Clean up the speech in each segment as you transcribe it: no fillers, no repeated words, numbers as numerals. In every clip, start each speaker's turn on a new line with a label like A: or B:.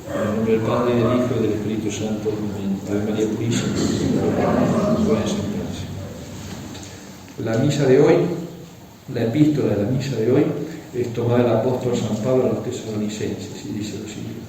A: En el nombre del Padre, del Hijo y del Espíritu Santo. Amén. Ave María Purísima, la misa de hoy, la epístola de la misa de hoy, es tomada del apóstol San Pablo a los tesalonicenses y dice lo siguiente: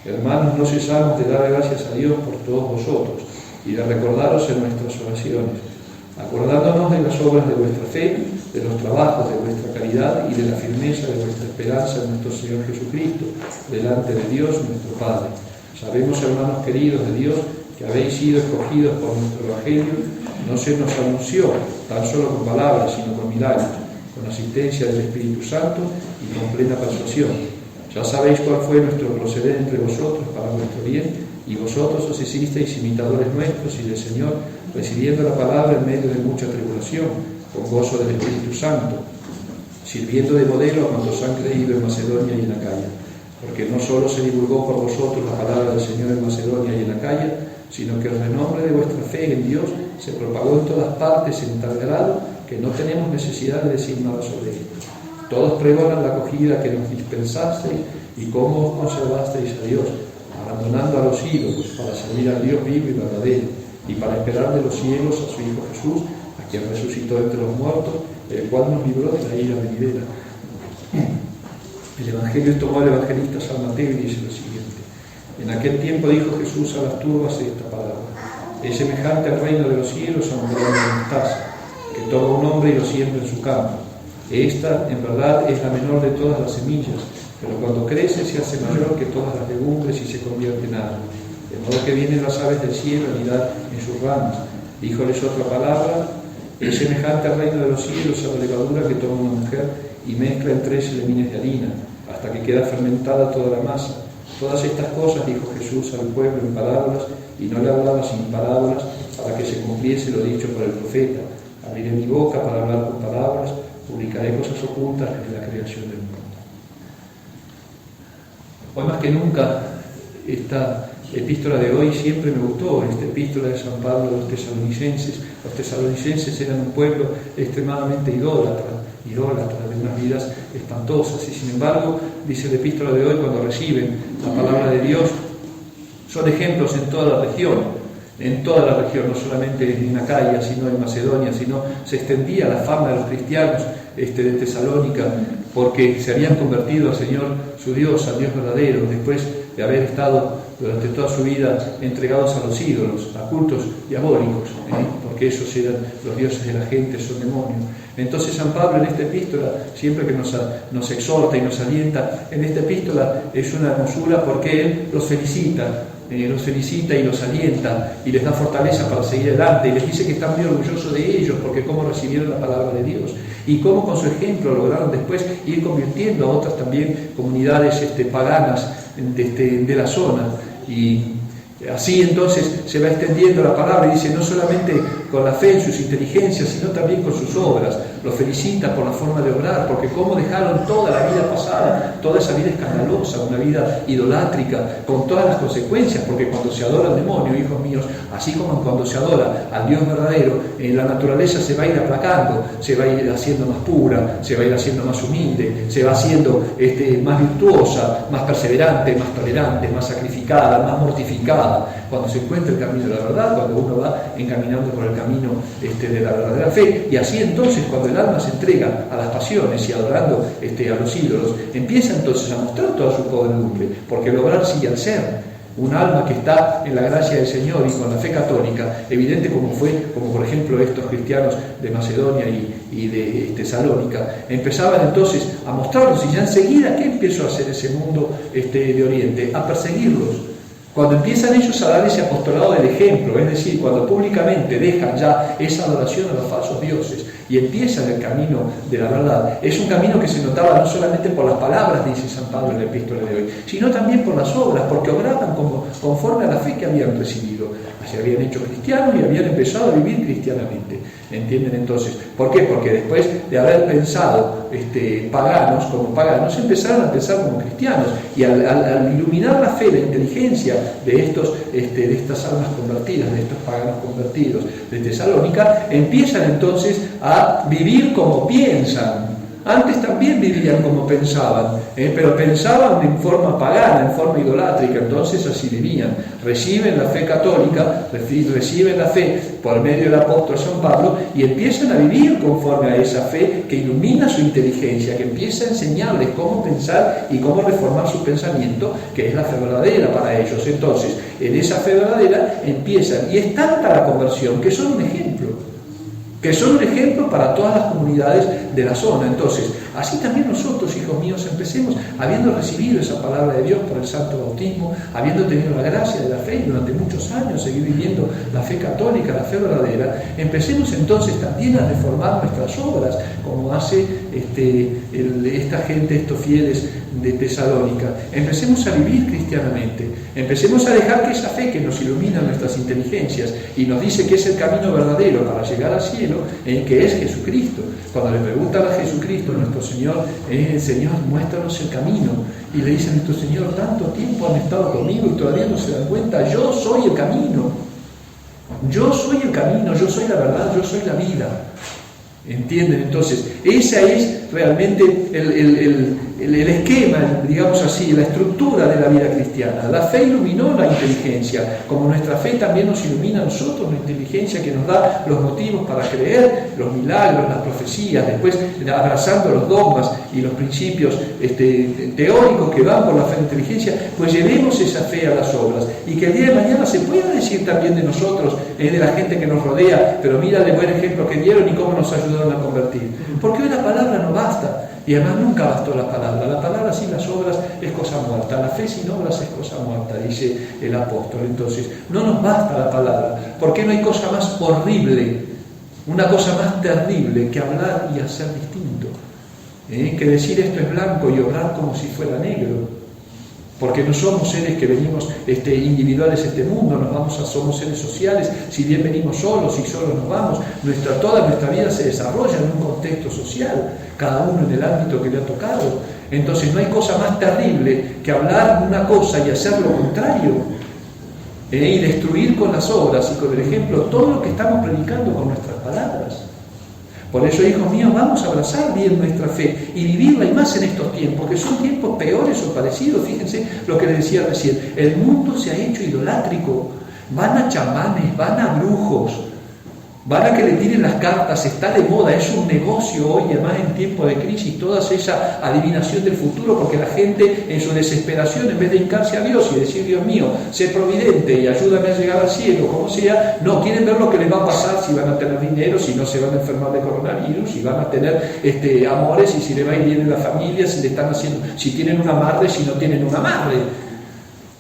A: Hermanos, no cesamos de dar gracias a Dios por todos vosotros y de recordaros en nuestras oraciones, acordándonos de las obras de vuestra fe, de los trabajos de vuestra caridad y de la firmeza de vuestra esperanza en nuestro Señor Jesucristo, delante de Dios nuestro Padre. Sabemos, hermanos queridos de Dios, que habéis sido escogidos por nuestro Evangelio. No se nos anunció tan solo con palabras, sino con milagros, con asistencia del Espíritu Santo y con plena persuasión. Ya sabéis cuál fue nuestro proceder entre vosotros para vuestro bien, y vosotros os hicisteis imitadores nuestros y del Señor, recibiendo la palabra en medio de mucha tribulación, con gozo del Espíritu Santo, sirviendo de modelo a cuantos han creído en Macedonia y en Acaya. Porque no solo se divulgó por vosotros la palabra del Señor en Macedonia y en Acaya, sino que el renombre de vuestra fe en Dios se propagó en todas partes en tal grado que no tenemos necesidad de decir nada sobre esto. Todos pregonan la acogida que nos dispensasteis y cómo os conservasteis a Dios, abandonando a los ídolos para servir al Dios vivo y verdadero, y para esperar de los cielos a su Hijo Jesús, a quien resucitó entre los muertos, el cual nos libró de la ira venidera. El Evangelio tomó el evangelista San Mateo y dice lo siguiente: En aquel tiempo dijo Jesús a las turbas esta palabra: Es semejante al reino de los cielos a un grano de mostaza, que toma un hombre y lo siembra en su campo. Esta, en verdad, es la menor de todas las semillas, pero cuando crece se hace mayor que todas las legumbres y se convierte en árbol. De modo que vienen las aves del cielo a anidar en sus ramas. Díjoles otra palabra: Es semejante al reino de los cielos a la levadura que toma una mujer y mezcla en 13 lemines de harina, hasta que queda fermentada toda la masa. Todas estas cosas dijo Jesús al pueblo en parábolas, y no le hablaba sin parábolas, para que se cumpliese lo dicho por el profeta: Abriré mi boca para hablar con palabras, publicaré cosas ocultas desde la creación del mundo. Hoy más que nunca, esta epístola de hoy siempre me gustó, esta epístola de San Pablo a los tesalonicenses. Los tesalonicenses eran un pueblo extremadamente idólatra, de unas vidas espantosas, y sin embargo, dice la epístola de hoy, cuando reciben la palabra de Dios, son ejemplos en toda la región, no solamente en Acaya, sino en Macedonia, sino se extendía la fama de los cristianos de Tesalónica, porque se habían convertido al Señor su Dios, al Dios verdadero, después de haber estado durante toda su vida entregados a los ídolos, a cultos diabólicos, porque esos eran los dioses de la gente, son demonios. Entonces San Pablo en esta epístola, siempre que nos exhorta y nos alienta, en esta epístola es una hermosura porque él los felicita y los alienta y les da fortaleza para seguir adelante, y les dice que están muy orgullosos de ellos porque cómo recibieron la palabra de Dios y cómo con su ejemplo lograron después ir convirtiendo a otras también comunidades paganas de la zona. Y así entonces se va extendiendo la palabra, y dice, no solamente con la fe en sus inteligencias, sino también con sus obras. Los felicita por la forma de obrar, porque cómo dejaron toda la vida pasada, toda esa vida escandalosa, una vida idolátrica, con todas las consecuencias, porque cuando se adora al demonio, hijos míos, así como cuando se adora al Dios verdadero, la naturaleza se va a ir aplacando, se va a ir haciendo más pura, se va a ir haciendo más humilde, se va haciendo más virtuosa, más perseverante, más tolerante, más sacrificada, más mortificada, cuando se encuentra el camino de la verdad, cuando uno va encaminando por el camino de la verdadera fe. Y así entonces, cuando el alma se entrega a las pasiones y adorando a los ídolos, empieza entonces a mostrar toda su podredumbre, porque el obrar sigue al ser. Un alma que está en la gracia del Señor y con la fe católica, evidente como por ejemplo estos cristianos de Macedonia y de Tesalónica, empezaban entonces a mostrarlos, y ya enseguida, ¿qué empezó a hacer ese mundo de Oriente? A perseguirlos. Cuando empiezan ellos a dar ese apostolado del ejemplo, es decir, cuando públicamente dejan ya esa adoración a los falsos dioses y empiezan el camino de la verdad, es un camino que se notaba no solamente por las palabras, dice San Pablo en la epístola de hoy, sino también por las obras, porque obraban conforme a la fe que habían recibido. Se habían hecho cristianos y habían empezado a vivir cristianamente. ¿Entienden entonces? ¿Por qué? Porque después de haber pensado paganos como paganos, empezaron a pensar como cristianos, y al iluminar la fe, la inteligencia de estas almas convertidas, de estos paganos convertidos de Tesalónica, empiezan entonces a vivir como piensan. Antes también vivían como pensaban, pero pensaban en forma pagana, en forma idolátrica, entonces así vivían. Reciben la fe católica, reciben la fe por medio del apóstol San Pablo y empiezan a vivir conforme a esa fe que ilumina su inteligencia, que empieza a enseñarles cómo pensar y cómo reformar su pensamiento, que es la fe verdadera para ellos. Entonces, en esa fe verdadera empiezan, y es tanta la conversión que son un ejemplo para todas las comunidades de la zona. Entonces, así también nosotros, hijos míos, empecemos, habiendo recibido esa palabra de Dios por el santo bautismo, habiendo tenido la gracia de la fe y durante muchos años seguir viviendo la fe católica, la fe verdadera, empecemos entonces también a reformar nuestras obras, como hace esta gente, estos fieles de Tesalónica. Empecemos a vivir cristianamente, empecemos a dejar que esa fe que nos ilumina nuestras inteligencias y nos dice que es el camino verdadero para llegar al cielo, que es Jesucristo. Cuando le preguntan a Jesucristo, nuestro Señor, Señor, muéstranos el camino, y le dicen, nuestro Señor, tanto tiempo han estado conmigo y todavía no se dan cuenta, yo soy el camino, yo soy el camino, yo soy la verdad, yo soy la vida. ¿Entienden? Entonces, esa es realmente el esquema, digamos así, la estructura de la vida cristiana. La fe iluminó la inteligencia, como nuestra fe también nos ilumina a nosotros, la inteligencia que nos da los motivos para creer, los milagros, las profecías, después abrazando los dogmas y los principios teóricos que van por la fe de inteligencia, pues llevemos esa fe a las obras, y que el día de mañana se pueda decir también de nosotros, de la gente que nos rodea, pero mira el buen ejemplo que dieron y cómo nos ayudaron a convertir. Porque hoy la palabra no basta. Y además nunca bastó la palabra sin las obras es cosa muerta, la fe sin obras es cosa muerta, dice el apóstol. Entonces, no nos basta la palabra, porque no hay cosa más horrible, una cosa más terrible que hablar y hacer distinto, que decir esto es blanco y obrar como si fuera negro. Porque no somos seres que venimos individuales a este mundo, somos seres sociales, si bien venimos solos y solos nos vamos, toda nuestra vida se desarrolla en un contexto social, cada uno en el ámbito que le ha tocado. Entonces no hay cosa más terrible que hablar una cosa y hacer lo contrario, y destruir con las obras y con el ejemplo todo lo que estamos predicando con nuestras palabras. Por eso, hijos míos, vamos a abrazar bien nuestra fe y vivirla, y más en estos tiempos, que son tiempos peores o parecidos. Fíjense lo que les decía recién, el mundo se ha hecho idolátrico, van a chamanes, van a brujos, van a que le tiren las cartas, está de moda, es un negocio hoy, además en tiempo de crisis, toda esa adivinación del futuro, porque la gente en su desesperación, en vez de hincarse a Dios y decir, Dios mío, sé providente y ayúdame a llegar al cielo, como sea, no, quieren ver lo que les va a pasar, si van a tener dinero, si no se van a enfermar de coronavirus, si van a tener amores, y si le va a ir bien en la familia, si le están haciendo, si tienen un amarre, si no tienen un amarre.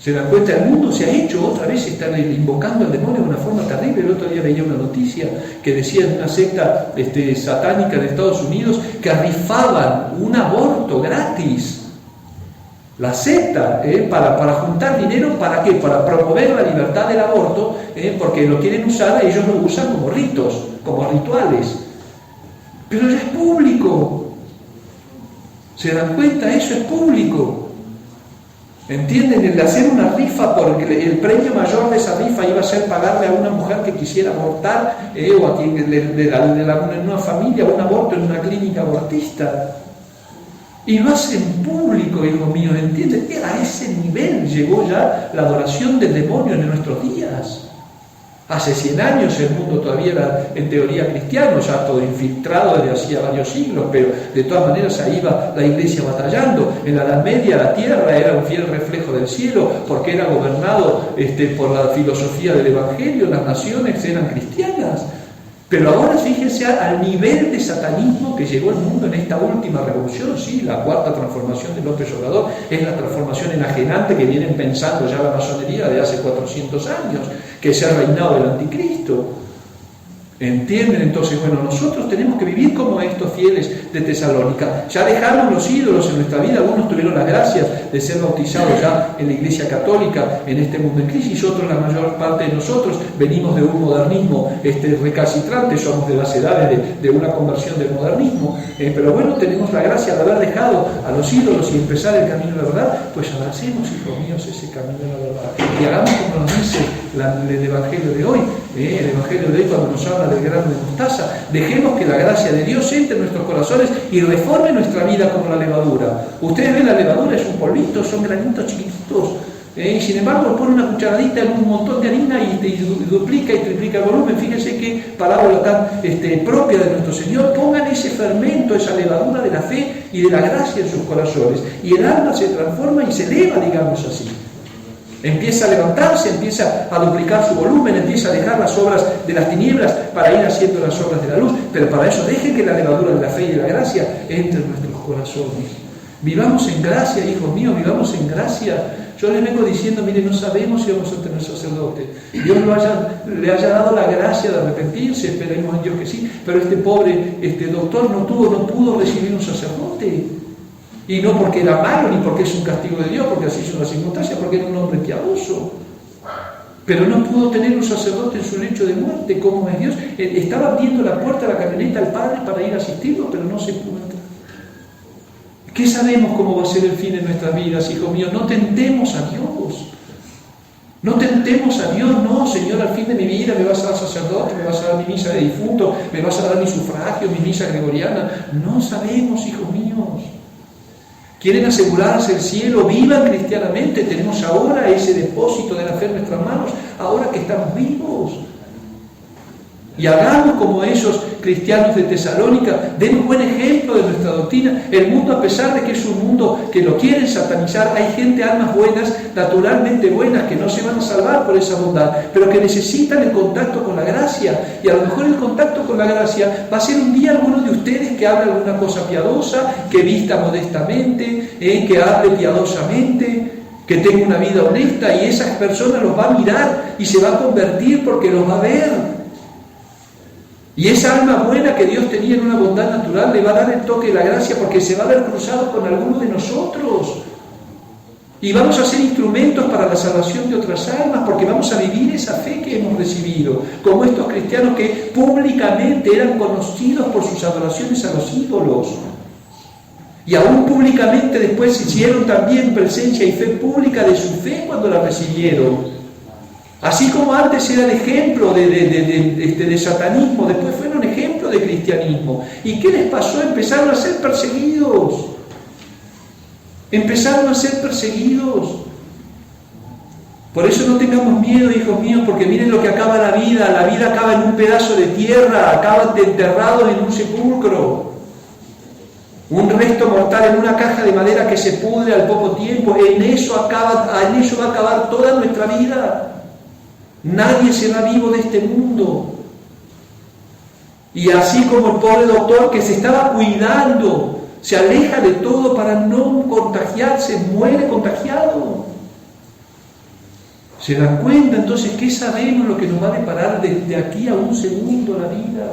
A: ¿Se dan cuenta? El mundo se ha hecho, otra vez están invocando al demonio de una forma terrible. El otro día veía una noticia que decía de una secta satánica de Estados Unidos que rifaban un aborto gratis. La secta, para juntar dinero, ¿para qué? Para promover la libertad del aborto, porque lo quieren usar, ellos lo usan como ritos, como rituales. Pero ya es público. ¿Se dan cuenta? Eso es público. ¿Entienden? El de hacer una rifa, porque el premio mayor de esa rifa iba a ser pagarle a una mujer que quisiera abortar, o a quien en una familia, un aborto en una clínica abortista. Y lo hacen público, hijos míos, ¿entienden? A ese nivel llegó ya la adoración del demonio en nuestros días. Hace 100 años el mundo todavía era en teoría cristiano, ya todo infiltrado desde hacía varios siglos, pero de todas maneras ahí iba la iglesia batallando. En la Edad Media la tierra era un fiel reflejo del cielo, porque era gobernado por la filosofía del Evangelio, las naciones eran cristianas. Pero ahora fíjense al nivel de satanismo que llegó el mundo en esta última revolución, sí, la cuarta transformación de López Obrador, es la transformación enajenante que vienen pensando ya la masonería de hace 400 años, que es el reinado del anticristo. ¿Entienden? Entonces, bueno, nosotros tenemos que vivir como estos fieles de Tesalónica. Ya dejamos los ídolos en nuestra vida, algunos tuvieron la gracia de ser bautizados ya en la Iglesia Católica en este mundo en crisis, otros, la mayor parte de nosotros, venimos de un modernismo recalcitrante, somos de las edades de una conversión del modernismo, pero bueno, tenemos la gracia de haber dejado a los ídolos y empezar el camino de la verdad. Pues abracemos, hijos míos, ese camino de la verdad y hagamos como nos dice el Evangelio de hoy. El Evangelio de hoy, cuando nos habla del grano de mostaza, dejemos que la gracia de Dios entre en nuestros corazones y reforme nuestra vida como la levadura. Ustedes ven, la levadura es un polvito, son granitos chiquititos. Y sin embargo pone una cucharadita en un montón de harina y duplica y triplica el volumen. Fíjense qué parábola tan propia de nuestro Señor. Pongan ese fermento, esa levadura de la fe y de la gracia en sus corazones, y el alma se transforma y se eleva, digamos así. Empieza a levantarse, empieza a duplicar su volumen, empieza a dejar las obras de las tinieblas para ir haciendo las obras de la luz. Pero para eso dejen que la levadura de la fe y de la gracia entre en nuestros corazones. Vivamos en gracia, hijos míos, vivamos en gracia. Yo les vengo diciendo, mire, no sabemos si vamos a tener sacerdote. Dios le haya dado la gracia de arrepentirse, esperemos en Dios que sí, pero este pobre doctor no pudo recibir un sacerdote. Y no porque era malo, ni porque es un castigo de Dios, porque así son las circunstancias, porque era un hombre piadoso. Pero no pudo tener un sacerdote en su lecho de muerte, como es Dios. Estaba abriendo la puerta de la camioneta al Padre para ir a asistirlo, pero no se pudo entrar. ¿Qué sabemos cómo va a ser el fin de nuestras vidas, hijos míos? No tentemos a Dios. No tentemos a Dios, no, Señor, al fin de mi vida me vas a dar sacerdote, me vas a dar mi misa de difunto, me vas a dar mi sufragio, mi misa gregoriana. No sabemos, hijos míos. Quieren asegurarse el cielo, vivan cristianamente. Tenemos ahora ese depósito de la fe en nuestras manos, ahora que estamos vivos. Y hagamos como esos cristianos de Tesalónica, den un buen ejemplo de nuestra doctrina. El mundo, a pesar de que es un mundo que lo quieren satanizar, hay gente, almas buenas, naturalmente buenas, que no se van a salvar por esa bondad, pero que necesitan el contacto con la gracia. Y a lo mejor el contacto con la gracia va a ser un día alguno de ustedes que hable alguna cosa piadosa, que vista modestamente, que hable piadosamente, que tenga una vida honesta, y esas personas los va a mirar y se va a convertir porque los va a ver. Y esa alma buena que Dios tenía en una bondad natural le va a dar el toque de la gracia, porque se va a ver cruzado con alguno de nosotros. Y vamos a ser instrumentos para la salvación de otras almas, porque vamos a vivir esa fe que hemos recibido, como estos cristianos que públicamente eran conocidos por sus adoraciones a los ídolos. Y aún públicamente después hicieron también presencia y fe pública de su fe cuando la recibieron. Así como antes era el ejemplo de satanismo, después fueron ejemplo de cristianismo. ¿Y qué les pasó? Empezaron a ser perseguidos. Empezaron a ser perseguidos. Por eso no tengamos miedo, hijos míos, porque miren lo que acaba la vida. La vida acaba en un pedazo de tierra, acaban enterrados en un sepulcro. Un resto mortal en una caja de madera que se pudre al poco tiempo. En eso va a acabar toda nuestra vida. Nadie se va vivo de este mundo. Y así como el pobre doctor que se estaba cuidando, se aleja de todo para no contagiarse, muere contagiado. ¿Se dan cuenta? Entonces, ¿qué sabemos lo que nos va a deparar desde aquí a un segundo la vida?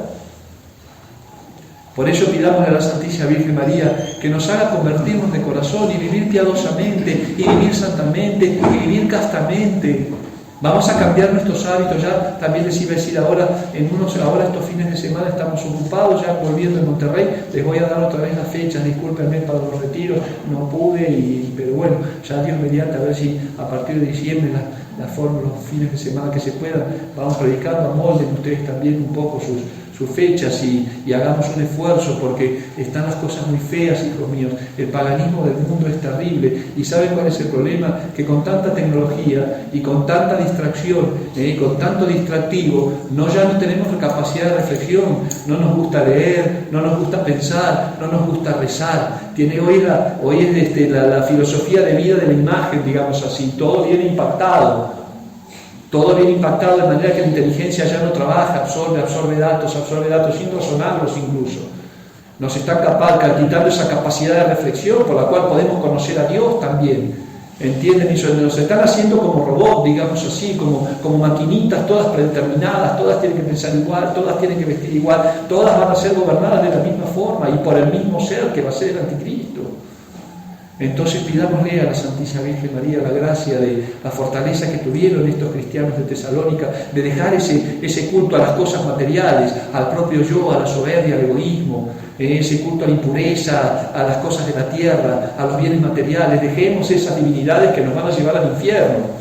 A: Por eso pidamos a la Santísima Virgen María que nos haga convertirnos de corazón y vivir piadosamente, y vivir santamente, y vivir castamente. Vamos a cambiar nuestros hábitos. Ya también les iba a decir ahora estos fines de semana estamos ocupados, ya volviendo en Monterrey. Les voy a dar otra vez las fechas, discúlpenme para los retiros, no pude, pero bueno, ya Dios mediante, a ver si a partir de diciembre la forma, los fines de semana que se puedan, vamos predicando, amolden ustedes también un poco sus fechas y hagamos un esfuerzo, porque están las cosas muy feas, hijos míos. El paganismo del mundo es terrible. ¿Y saben cuál es el problema? Que con tanta tecnología y con tanta distracción, con tanto distractivo, ya no tenemos capacidad de reflexión. No nos gusta leer, no nos gusta pensar, no nos gusta rezar. Hoy es la filosofía de vida de la imagen, digamos así. Todo viene impactado. Todo viene impactado de manera que la inteligencia ya no trabaja, absorbe datos sin razonarlos incluso. Nos están quitando esa capacidad de reflexión por la cual podemos conocer a Dios también. ¿Entienden? Y nos están haciendo como robots, digamos así, como maquinitas todas predeterminadas, todas tienen que pensar igual, todas tienen que vestir igual, todas van a ser gobernadas de la misma forma y por el mismo ser que va a ser el anticristo. Entonces pidámosle a la Santísima Virgen María la gracia de la fortaleza que tuvieron estos cristianos de Tesalónica, de dejar ese culto a las cosas materiales, al propio yo, a la soberbia, al egoísmo, ese culto a la impureza, a las cosas de la tierra, a los bienes materiales. Dejemos esas divinidades que nos van a llevar al infierno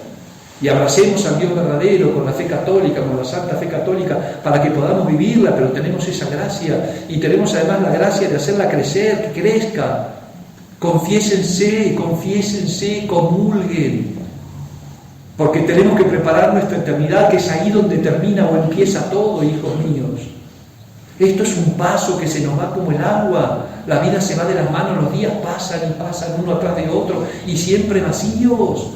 A: y abracemos al Dios verdadero con la fe católica, con la santa fe católica, para que podamos vivirla, pero tenemos esa gracia y tenemos además la gracia de hacerla crecer, que crezca. Confiésense, comulguen, porque tenemos que preparar nuestra eternidad, que es ahí donde termina o empieza todo, hijos míos. Esto es un paso que se nos va como el agua, la vida se va de las manos, los días pasan y pasan uno atrás de otro y siempre vacíos.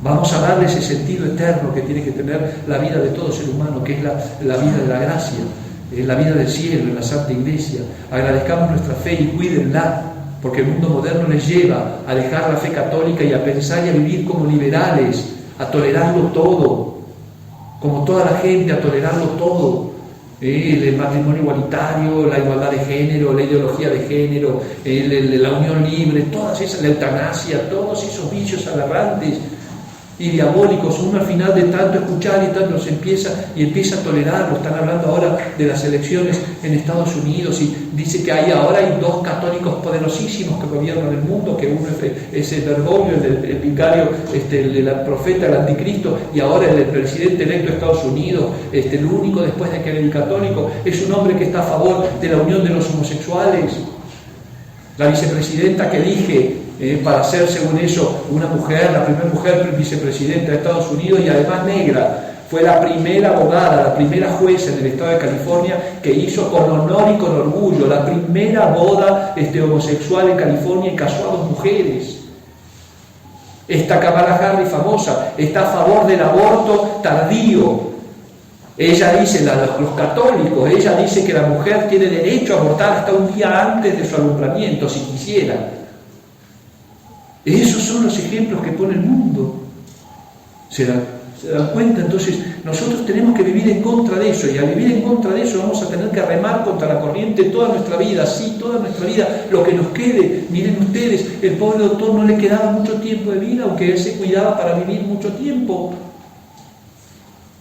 A: Vamos a darle ese sentido eterno que tiene que tener la vida de todo ser humano, que es la vida de la gracia, la vida del cielo, en la Santa Iglesia. Agradezcamos nuestra fe y cuídenla, porque el mundo moderno les lleva a dejar la fe católica y a pensar y a vivir como liberales, a tolerarlo todo, como toda la gente, a tolerarlo todo. El matrimonio igualitario, la igualdad de género, la ideología de género, la unión libre, todas esas, la eutanasia, todos esos vicios aberrantes y diabólicos. Uno al final de tanto escuchar y tanto se empieza a tolerarlo. Están hablando ahora de las elecciones en Estados Unidos y dice que ahora hay 2 católicos poderosísimos que gobiernan el mundo, que uno es el Bergoglio, el vicario, el profeta, el anticristo, y ahora el presidente electo de Estados Unidos, el único después de que el católico, es un hombre que está a favor de la unión de los homosexuales. La vicepresidenta que elige para ser, según eso, una mujer, la primera mujer vicepresidenta de Estados Unidos y además negra, fue la primera abogada, la primera jueza en el estado de California que hizo con honor y con orgullo la primera boda homosexual en California y casó a 2 mujeres. Esta Kamala Harris famosa está a favor del aborto tardío. Ella dice, los católicos, ella dice que la mujer tiene derecho a abortar hasta un día antes de su alumbramiento, si quisiera. Esos son los ejemplos que pone el mundo. ¿Se dan cuenta? Entonces nosotros tenemos que vivir en contra de eso, y al vivir en contra de eso vamos a tener que remar contra la corriente toda nuestra vida, sí, toda nuestra vida, lo que nos quede. Miren ustedes, el pobre doctor no le quedaba mucho tiempo de vida, aunque él se cuidaba para vivir mucho tiempo.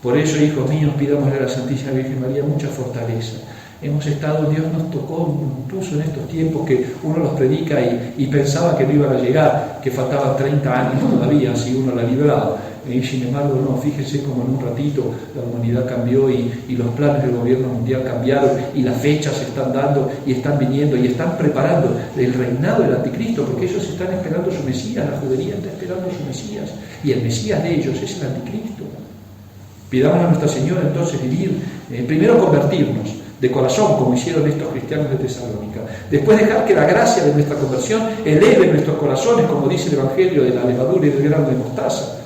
A: Por eso, hijos míos, pidámosle a la Santísima Virgen María mucha fortaleza. Dios nos tocó incluso en estos tiempos que uno los predica y pensaba que no iban a llegar, que faltaban 30 años todavía, si uno la libraba. Y sin embargo, no, fíjense como en un ratito la humanidad cambió y los planes del gobierno mundial cambiaron y las fechas se están dando y están viniendo y están preparando el reinado del anticristo, porque ellos están esperando su Mesías, la judería está esperando su Mesías, y el Mesías de ellos es el anticristo. Pidamos a Nuestra Señora entonces vivir, primero convertirnos de corazón, como hicieron estos cristianos de Tesalónica. Después dejar que la gracia de nuestra conversión eleve nuestros corazones, como dice el Evangelio de la levadura y del grano de mostaza.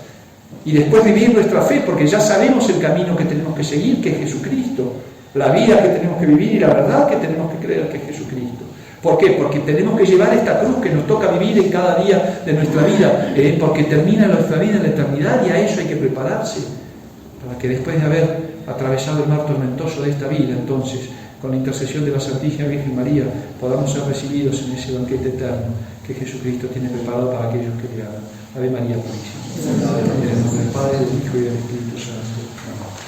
A: Y después vivir nuestra fe, porque ya sabemos el camino que tenemos que seguir, que es Jesucristo. La vida que tenemos que vivir y la verdad que tenemos que creer, que es Jesucristo. ¿Por qué? Porque tenemos que llevar esta cruz que nos toca vivir en cada día de nuestra vida, porque termina nuestra vida en la eternidad y a eso hay que prepararse, para que después de haber atravesado el mar tormentoso de esta vida, entonces, con la intercesión de la Santísima Virgen María, podamos ser recibidos en ese banquete eterno que Jesucristo tiene preparado para aquellos que le aman. Ave María Purísima. En el nombre del Padre, del Hijo y del Espíritu Santo. Amén.